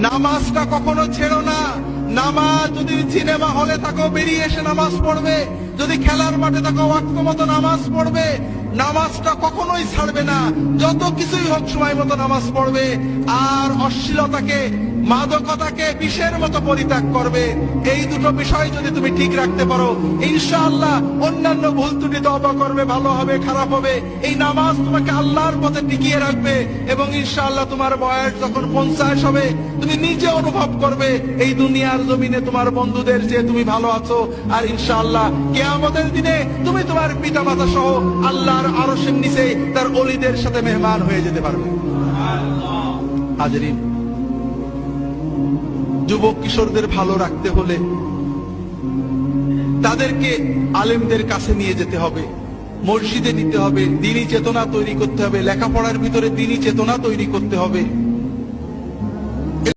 নামাজটা কখনো ছেড়ো না। নামাজ যদি সিনেমা হলে থাকো বেরিয়ে এসে নামাজ পড়বে, যদি খেলার মাঠে থাকো ওয়াক্ত মতো নামাজ পড়বে। নামাজটা কখনোই ছাড়বে না, যত কিছুই হোক সময় মতো নামাজ পড়বে। আর অশ্লীলতাকে, মাদকতাকে বিষের মতো পরিত্যাগ করবে। এই দুটো বিষয় যদি তুমি ঠিক রাখতে পারো, ইনশাআল্লাহ অন্যান্য ভুল ত্রুটি তওবা করবে, ভালো হবে খারাপ হবে, এই নামাজ তোমাকে আল্লাহর পথে টিকিয়ে রাখবে। এবং ইনশাআল্লাহ তোমার বয়স যখন 50 হবে, তুমি নিজে অনুভব করবে এই দুনিয়ার জমিনে তোমার বন্ধুদের চেয়ে তুমি ভালো আছো। আর ইনশাআল্লাহ কিয়ামতের দিনে তুমি তোমার পিতা মাতা সহ আল্লাহর আরশের নিচে তার ওলিদের সাথে মেহমান হয়ে যেতে পারবে। হাজরিন, যুবক কিশোরদের ভালো রাখতে হলে তাদেরকে আলেমদের কাছে নিয়ে যেতে হবে, মসজিদে নিতে হবে, দ্বীনি চেতনা তৈরি করতে হবে, লেখাপড়ার ভিতরে দ্বীনি চেতনা তৈরি করতে হবে।